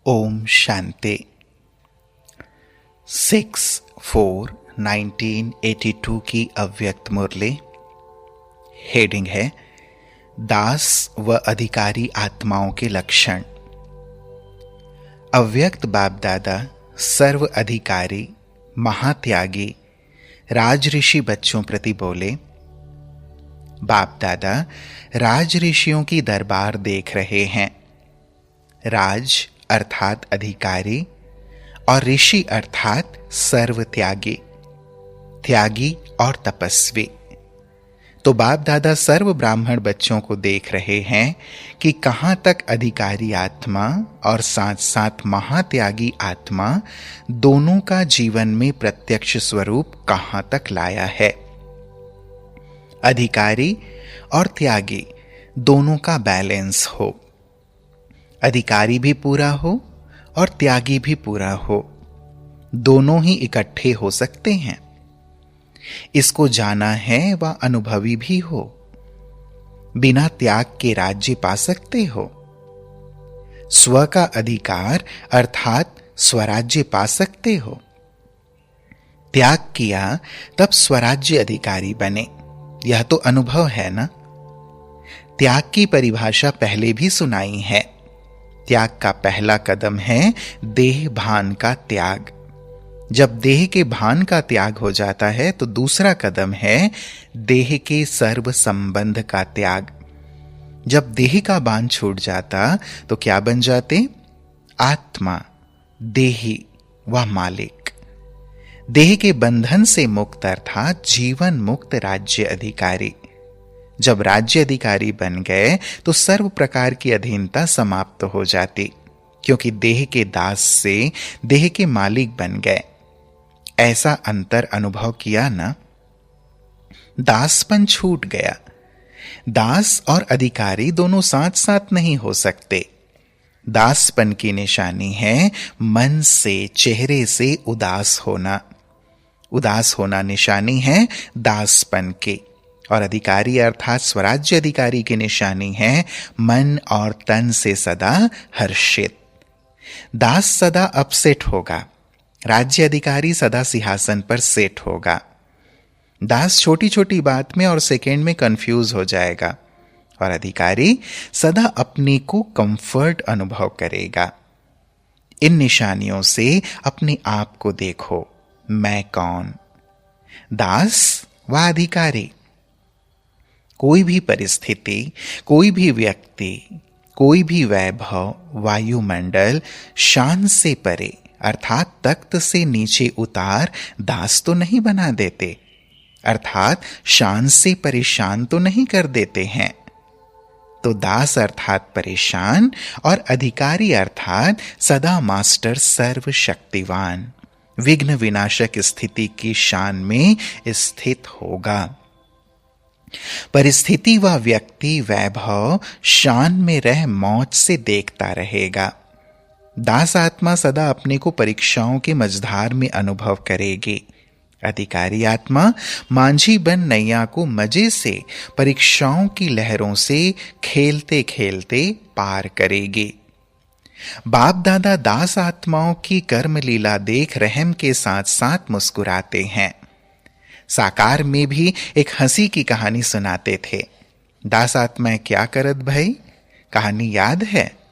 ओम शांति। 6/4/1982 की अव्यक्त मुरली। हेडिंग है दास व अधिकारी आत्माओं के लक्षण। अव्यक्त बाप दादा सर्व अधिकारी महात्यागी राजऋषि बच्चों प्रति बोले, बाप दादा राज ऋषियों की दरबार देख रहे हैं। राज अर्थात अधिकारी और ऋषि अर्थात सर्व त्यागी, त्यागी और तपस्वी। तो बाप दादा सर्व ब्राह्मण बच्चों को देख रहे हैं कि कहां तक अधिकारी आत्मा और साथ साथ महात्यागी आत्मा दोनों का जीवन में प्रत्यक्ष स्वरूप कहां तक लाया है। अधिकारी और त्यागी दोनों का बैलेंस हो, अधिकारी भी पूरा हो और त्यागी भी पूरा हो, दोनों ही इकट्ठे हो सकते हैं। इसको जाना है व अनुभवी भी हो। बिना त्याग के राज्य पा सकते हो। स्व का अधिकार अर्थात स्वराज्य पा सकते हो। त्याग किया तब स्वराज्य अधिकारी बने, यह तो अनुभव है ना। त्याग की परिभाषा पहले भी सुनाई है। त्याग का पहला कदम है देह भान का त्याग। जब देह के भान का त्याग हो जाता है तो दूसरा कदम है देह के सर्व संबंध का त्याग। जब देह का बांध छूट जाता तो क्या बन जाते? आत्मा, देही व मालिक। देह के बंधन से मुक्त अर्थात जीवन मुक्त राज्य अधिकारी। जब राज्य अधिकारी बन गए तो सर्व प्रकार की अधीनता समाप्त हो जाती, क्योंकि देह के दास से देह के मालिक बन गए। ऐसा अंतर अनुभव किया ना। दासपन छूट गया। दास और अधिकारी दोनों साथ साथ नहीं हो सकते। दासपन की निशानी है मन से, चेहरे से उदास होना। उदास होना निशानी है दासपन की। और अधिकारी अर्थात स्वराज्य अधिकारी की निशानी है मन और तन से सदा हर्षित। दास सदा अपसेट होगा, राज्य अधिकारी सदा सिंहासन पर सेट होगा। दास छोटी छोटी बात में और सेकेंड में कंफ्यूज हो जाएगा और अधिकारी सदा अपने को कंफर्ट अनुभव करेगा। इन निशानियों से अपने आप को देखो, मैं कौन? दास व अधिकारी। कोई भी परिस्थिति, कोई भी व्यक्ति, कोई भी वैभव, वायुमंडल शान से परे अर्थात तख्त से नीचे उतार दास तो नहीं बना देते, अर्थात शान से परेशान तो नहीं कर देते हैं। तो दास अर्थात परेशान और अधिकारी अर्थात सदा मास्टर सर्वशक्तिवान विघ्न विनाशक स्थिति की शान में स्थित होगा। परिस्थिति व व्यक्ति वैभव शान में रह मौज से देखता रहेगा। दास आत्मा सदा अपने को परीक्षाओं के मझधार में अनुभव करेगी। अधिकारी आत्मा मांझी बन नैया को मजे से परीक्षाओं की लहरों से खेलते खेलते पार करेगी। बाप दादा दास आत्माओं की कर्म लीला देख रहम के साथ साथ मुस्कुराते हैं। साकार में भी एक हंसी की कहानी सुनाते थे। दास आत्मा क्या करत भाई? कहानी याद है?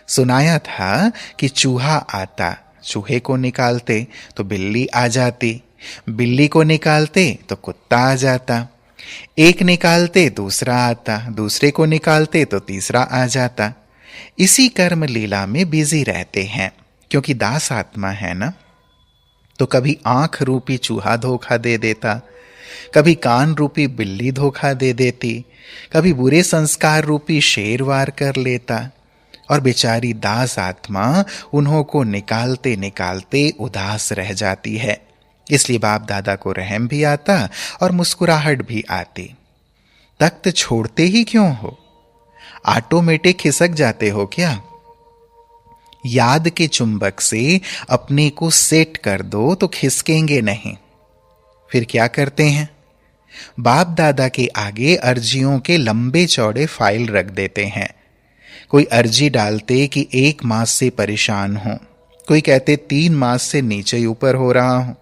सुनाया था कि चूहा आता, चूहे को निकालते तो बिल्ली आ जाती, बिल्ली को निकालते तो कुत्ता आ जाता, एक निकालते दूसरा आता, दूसरे को निकालते तो तीसरा आ जाता। इसी कर्म लीला में बिजी रहते हैं, क्योंकि दास आत्मा है ना। तो कभी आंख रूपी चूहा धोखा दे देता, कभी कान रूपी बिल्ली धोखा दे देती, कभी बुरे संस्कार रूपी शेर वार कर लेता, और बेचारी दास आत्मा उन्हों को निकालते निकालते उदास रह जाती है। इसलिए बाप दादा को रहम भी आता और मुस्कुराहट भी आती। तख्त छोड़ते ही क्यों हो? ऑटोमेटिक खिसक जाते हो क्या? याद के चुंबक से अपने को सेट कर दो तो खिसकेंगे नहीं। फिर क्या करते हैं? बाप दादा के आगे अर्जियों के लंबे चौड़े फाइल रख देते हैं। कोई अर्जी डालते कि 1 मास से परेशान हूं, कोई कहते 3 मास से नीचे ही ऊपर हो रहा हूं,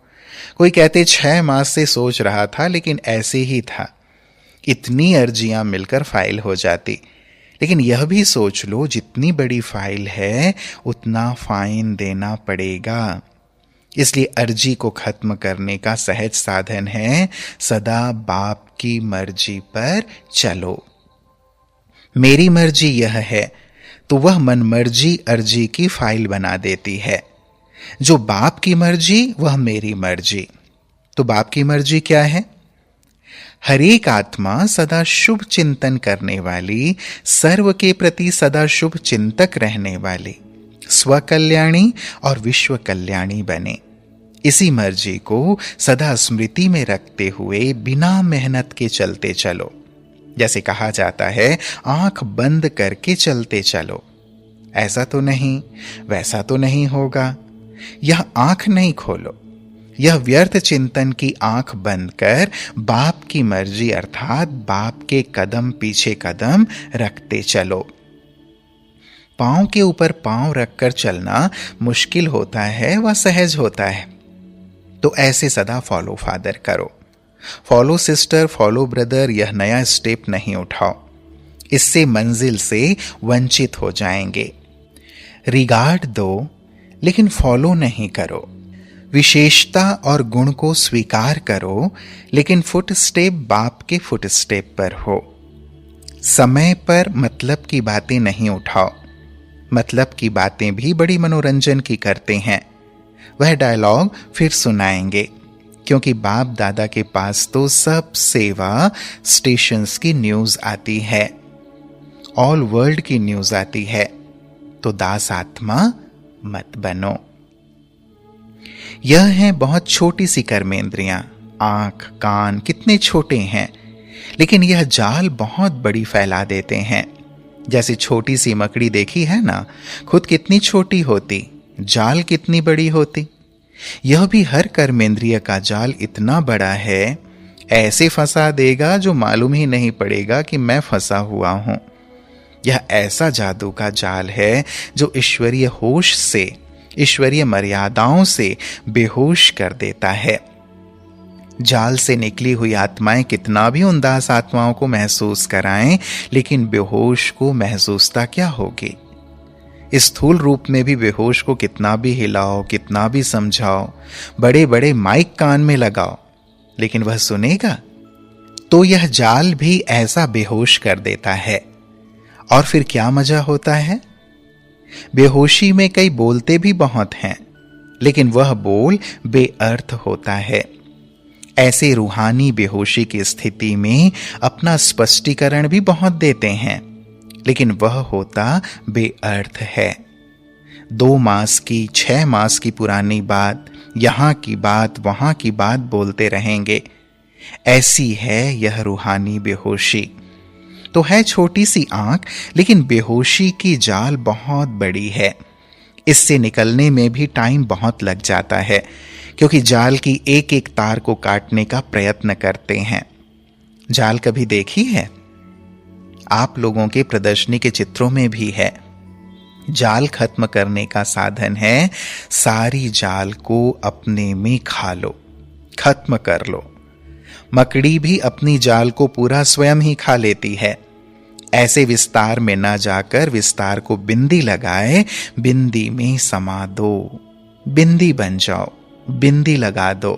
कोई कहते 6 मास से सोच रहा था लेकिन ऐसे ही था। इतनी अर्जियां मिलकर फाइल हो जाती। लेकिन यह भी सोच लो, जितनी बड़ी फाइल है उतना फाइन देना पड़ेगा। इसलिए अर्जी को खत्म करने का सहज साधन है सदा बाप की मर्जी पर चलो। मेरी मर्जी यह है तो वह मनमर्जी अर्जी की फाइल बना देती है। जो बाप की मर्जी वह मेरी मर्जी। तो बाप की मर्जी क्या है? हर एक आत्मा सदा शुभ चिंतन करने वाली, सर्व के प्रति सदा शुभ चिंतक रहने वाली, स्वकल्याणी और विश्व कल्याणी बने। इसी मर्जी को सदा स्मृति में रखते हुए बिना मेहनत के चलते चलो। जैसे कहा जाता है, आंख बंद करके चलते चलो। ऐसा तो नहीं, वैसा तो नहीं होगा। यह आंख नहीं खोलो, यह व्यर्थ चिंतन की आंख बंद कर बाप की मर्जी अर्थात बाप के कदम पीछे कदम रखते चलो। पांव के ऊपर पांव रखकर चलना मुश्किल होता है, वह सहज होता है। तो ऐसे सदा फॉलो फादर करो, फॉलो सिस्टर, फॉलो ब्रदर, यह नया स्टेप नहीं उठाओ। इससे मंजिल से वंचित हो जाएंगे। रिगार्ड दो लेकिन फॉलो नहीं करो। विशेषता और गुण को स्वीकार करो लेकिन फुट स्टेप बाप के फुट स्टेप पर हो। समय पर मतलब की बातें नहीं उठाओ। मतलब की बातें भी बड़ी मनोरंजन की करते हैं। वह डायलॉग फिर सुनाएंगे, क्योंकि बाप दादा के पास तो सब सेवा स्टेशंस की न्यूज आती है, ऑल वर्ल्ड की न्यूज आती है। तो दास आत्मा मत बनो। यह है बहुत छोटी सी कर्मेंद्रियां। आंख, कान कितने छोटे हैं, लेकिन यह जाल बहुत बड़ी फैला देते हैं। जैसे छोटी सी मकड़ी देखी है ना, खुद कितनी छोटी होती, जाल कितनी बड़ी होती। यह भी हर कर्मेंद्रिय का जाल इतना बड़ा है, ऐसे फंसा देगा जो मालूम ही नहीं पड़ेगा कि मैं फंसा हुआ हूं। यह ऐसा जादू का जाल है जो ईश्वरीय होश से, ईश्वरीय मर्यादाओं से बेहोश कर देता है। जाल से निकली हुई आत्माएं कितना भी उन दास आत्माओं को महसूस कराएं, लेकिन बेहोश को महसूसता क्या होगी। इस स्थूल रूप में भी बेहोश को कितना भी हिलाओ, कितना भी समझाओ, बड़े बड़े माइक कान में लगाओ, लेकिन वह सुनेगा? तो यह जाल भी ऐसा बेहोश कर देता है। और फिर क्या मजा होता है? बेहोशी में कई बोलते भी बहुत हैं, लेकिन वह बोल बेअर्थ होता है। ऐसे रूहानी बेहोशी की स्थिति में अपना स्पष्टीकरण भी बहुत देते हैं, लेकिन वह होता बेअर्थ है। 2 मास की, 6 मास की पुरानी बात, यहां की बात, वहां की बात बोलते रहेंगे। ऐसी है यह रूहानी बेहोशी। तो है छोटी सी आंख, लेकिन बेहोशी की जाल बहुत बड़ी है। इससे निकलने में भी टाइम बहुत लग जाता है, क्योंकि जाल की एक एक तार को काटने का प्रयत्न करते हैं। जाल कभी देखी है? आप लोगों के प्रदर्शनी के चित्रों में भी है। जाल खत्म करने का साधन है सारी जाल को अपने में खा लो, खत्म कर लो। मकड़ी भी अपनी जाल को पूरा स्वयं ही खा लेती है। ऐसे विस्तार में ना जाकर विस्तार को बिंदी लगाए, बिंदी में समा दो। बिंदी बन जाओ, बिंदी लगा दो,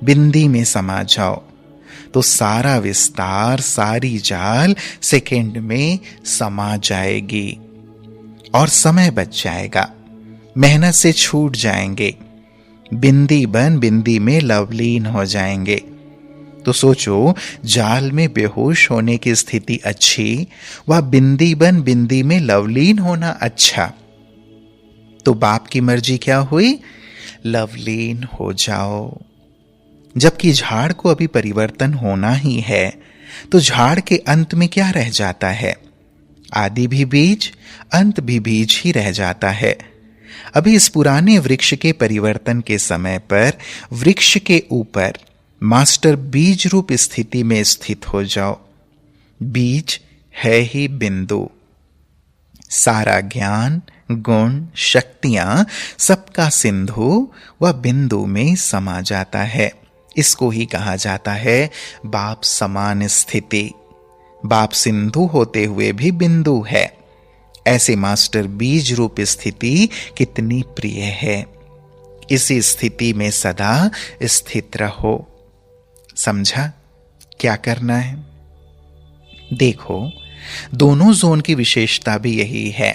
बिंदी में समा जाओ। तो सारा विस्तार, सारी जाल सेकंड में समा जाएगी और समय बच जाएगा। मेहनत से छूट जाएंगे। बिंदी बन बिंदी में लवलीन हो जाएंगे। तो सोचो, जाल में बेहोश होने की स्थिति अच्छी, वह बिंदी बन बिंदी में लवलीन होना अच्छा। तो बाप की मर्जी क्या हुई? लवलीन हो जाओ। जबकि झाड़ को अभी परिवर्तन होना ही है, तो झाड़ के अंत में क्या रह जाता है? आदि भी बीज, अंत भी बीज ही रह जाता है। अभी इस पुराने वृक्ष के परिवर्तन के समय पर वृक्ष के ऊपर मास्टर बीज रूप स्थिति में स्थित हो जाओ। बीज है ही बिंदु। सारा ज्ञान, गुण, शक्तियां सबका सिंधु व बिंदु में समा जाता है। इसको ही कहा जाता है बाप समान स्थिति। बाप सिंधु होते हुए भी बिंदु है। ऐसे मास्टर बीज रूप स्थिति कितनी प्रिय है। इसी स्थिति में सदा स्थित रहो। समझा क्या करना है? देखो, दोनों जोन की विशेषता भी यही है।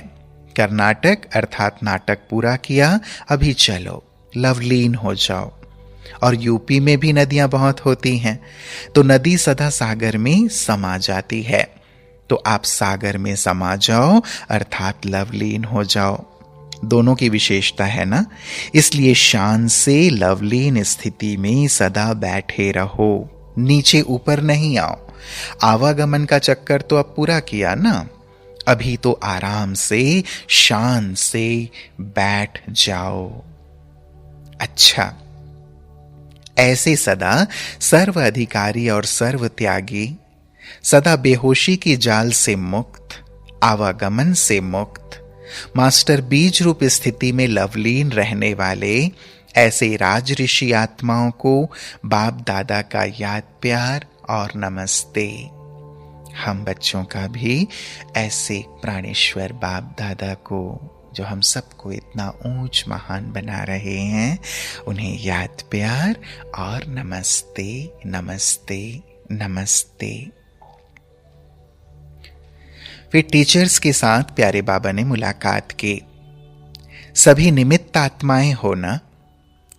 कर्नाटक अर्थात नाटक पूरा किया, अभी चलो लवलीन हो जाओ। और यूपी में भी नदियां बहुत होती हैं, तो नदी सदा सागर में समा जाती है। तो आप सागर में समा जाओ अर्थात लवलीन हो जाओ। दोनों की विशेषता है ना, इसलिए शान से लवलीन स्थिति में सदा बैठे रहो, नीचे ऊपर नहीं आओ। आवागमन का चक्कर तो अब पूरा किया ना, अभी तो आराम से शान से बैठ जाओ। अच्छा, ऐसे सदा सर्व अधिकारी और सर्व त्यागी, सदा बेहोशी की जाल से मुक्त, आवागमन से मुक्त, मास्टर बीज रूप स्थिति में लवलीन रहने वाले ऐसे राज ऋषि आत्माओं को बाप दादा का याद प्यार और नमस्ते। हम बच्चों का भी ऐसे प्राणेश्वर बाप दादा को, जो हम सबको इतना ऊंच महान बना रहे हैं, उन्हें याद प्यार और नमस्ते नमस्ते नमस्ते। फिर टीचर्स के साथ प्यारे बाबा ने मुलाकात की। सभी निमित्त आत्माएं हो ना,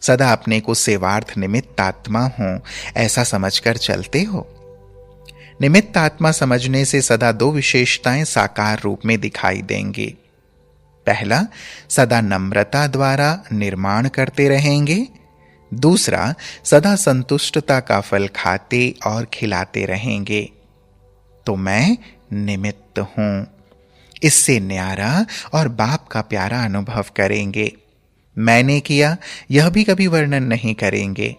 सदा अपने को सेवार्थ निमित्त आत्मा हो ऐसा समझकर चलते हो। निमित्त आत्मा समझने से सदा दो विशेषताएं साकार रूप में दिखाई देंगी। पहला, सदा नम्रता द्वारा निर्माण करते रहेंगे। दूसरा, सदा संतुष्टता का फल खाते और खिलाते रहेंगे। तो मैं निमित्त हूं, इससे न्यारा और बाप का प्यारा अनुभव करेंगे। मैंने किया यह भी कभी वर्णन नहीं करेंगे।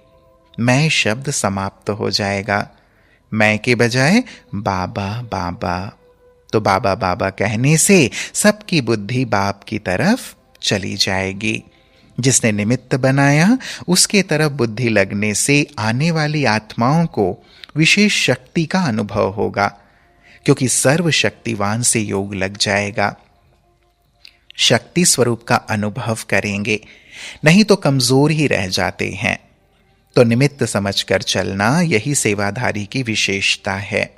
मैं शब्द समाप्त हो जाएगा। मैं के बजाय बाबा बाबा। तो बाबा बाबा कहने से सबकी बुद्धि बाप की तरफ चली जाएगी। जिसने निमित्त बनाया उसके तरफ बुद्धि लगने से आने वाली आत्माओं को विशेष शक्ति का अनुभव होगा, क्योंकि सर्वशक्तिवान से योग लग जाएगा। शक्ति स्वरूप का अनुभव करेंगे, नहीं तो कमजोर ही रह जाते हैं। तो निमित्त समझकर चलना यही सेवाधारी की विशेषता है।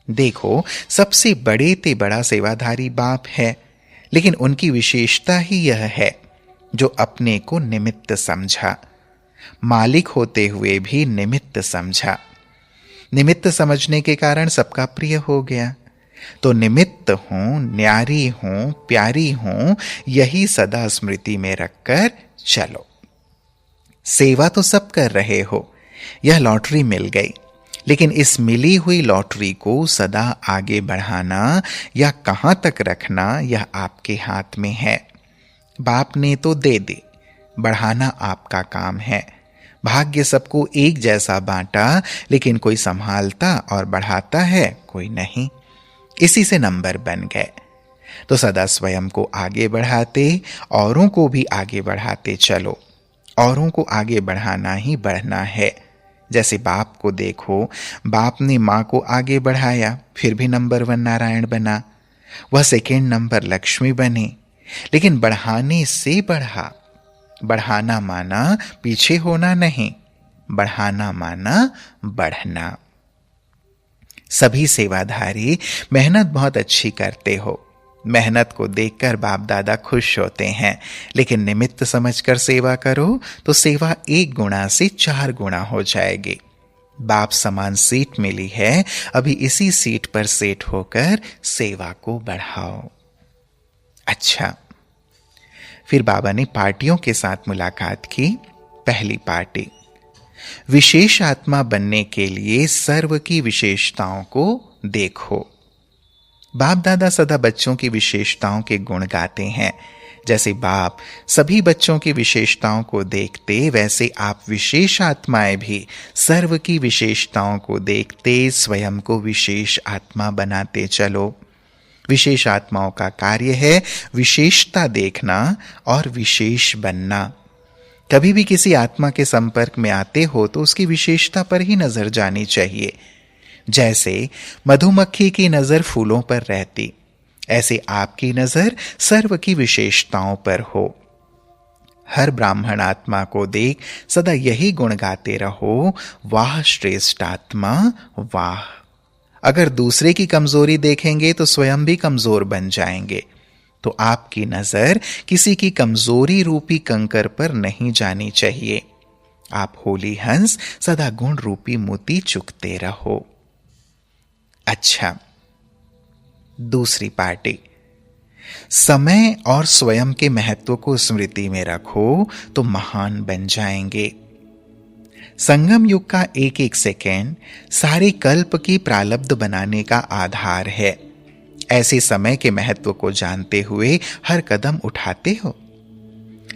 देखो, सबसे बड़े ते बड़ा सेवाधारी बाप है, लेकिन उनकी विशेषता ही यह है जो अपने को निमित्त समझा, मालिक होते हुए भी निमित्त समझा। निमित्त समझने के कारण सबका प्रिय हो गया। तो निमित्त हूं, न्यारी हूं, प्यारी हूं, यही सदा स्मृति में रखकर चलो। सेवा तो सब कर रहे हो, यह लॉटरी मिल गई, लेकिन इस मिली हुई लॉटरी को सदा आगे बढ़ाना या कहां तक रखना यह आपके हाथ में है। बाप ने तो दे दी, बढ़ाना आपका काम है। भाग्य सबको एक जैसा बांटा, लेकिन कोई संभालता और बढ़ाता है, कोई नहीं। इसी से नंबर बन गए। तो सदा स्वयं को आगे बढ़ाते, औरों को भी आगे बढ़ाते चलो। औरों को आगे बढ़ाना ही बढ़ना है। जैसे बाप को देखो, बाप ने माँ को आगे बढ़ाया, फिर भी नंबर 1 नारायण बना। वह सेकेंड नंबर लक्ष्मी बने, लेकिन बढ़ाने से बढ़ा। बढ़ाना माना पीछे होना नहीं, बढ़ाना माना बढ़ना। सभी सेवाधारी मेहनत बहुत अच्छी करते हो। मेहनत को देखकर बाप दादा खुश होते हैं, लेकिन निमित्त समझकर सेवा करो तो सेवा 1 गुना से 4 गुना हो जाएगी। बाप समान सीट मिली है, अभी इसी सीट पर सेट होकर सेवा को बढ़ाओ। अच्छा, फिर बाबा ने पार्टियों के साथ मुलाकात की। पहली पार्टी, विशेष आत्मा बनने के लिए सर्व की विशेषताओं को देखो। बाप दादा सदा बच्चों की विशेषताओं के गुण गाते हैं। जैसे बाप सभी बच्चों की विशेषताओं को देखते, वैसे आप विशेष आत्माएं भी सर्व की विशेषताओं को देखते स्वयं को विशेष आत्मा बनाते चलो। विशेष आत्माओं का कार्य है विशेषता देखना और विशेष बनना। कभी भी किसी आत्मा के संपर्क में आते हो तो उसकी विशेषता पर ही नजर जानी चाहिए। जैसे मधुमक्खी की नजर फूलों पर रहती, ऐसे आपकी नजर सर्व की विशेषताओं पर हो। हर ब्राह्मण आत्मा को देख सदा यही गुण गाते रहो, वाह श्रेष्ठ आत्मा वाह। अगर दूसरे की कमजोरी देखेंगे तो स्वयं भी कमजोर बन जाएंगे। तो आपकी नजर किसी की कमजोरी रूपी कंकर पर नहीं जानी चाहिए। आप होली हंस सदा गुण रूपी मोती चुकते रहो। अच्छा, दूसरी पार्टी, समय और स्वयं के महत्व को स्मृति में रखो तो महान बन जाएंगे। संगम युग का एक एक सेकेंड सारे कल्प की प्रारब्ध बनाने का आधार है। ऐसे समय के महत्व को जानते हुए हर कदम उठाते हो।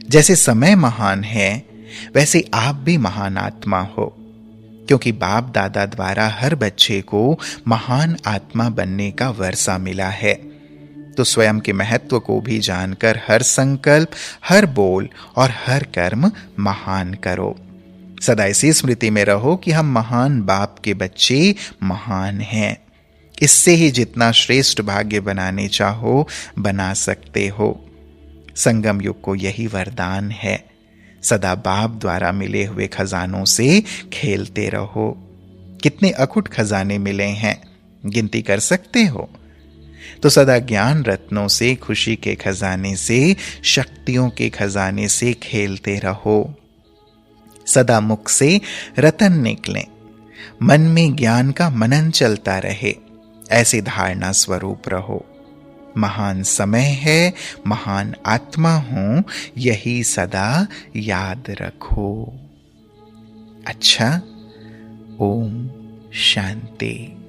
जैसे समय महान है वैसे आप भी महान आत्मा हो, क्योंकि बाप दादा द्वारा हर बच्चे को महान आत्मा बनने का वर्षा मिला है। तो स्वयं के महत्व को भी जानकर हर संकल्प, हर बोल और हर कर्म महान करो। सदा इसी स्मृति में रहो कि हम महान बाप के बच्चे महान हैं। इससे ही जितना श्रेष्ठ भाग्य बनाने चाहो बना सकते हो। संगम युग को यही वरदान है। सदा बाप द्वारा मिले हुए खजानों से खेलते रहो। कितने अखुट खजाने मिले हैं, गिनती कर सकते हो? तो सदा ज्ञान रत्नों से, खुशी के खजाने से, शक्तियों के खजाने से खेलते रहो। सदा मुख से रतन निकले, मन में ज्ञान का मनन चलता रहे, ऐसे धारणा स्वरूप रहो। महान समय है, महान आत्मा हूं, यही सदा याद रखो। अच्छा, ओम शांति।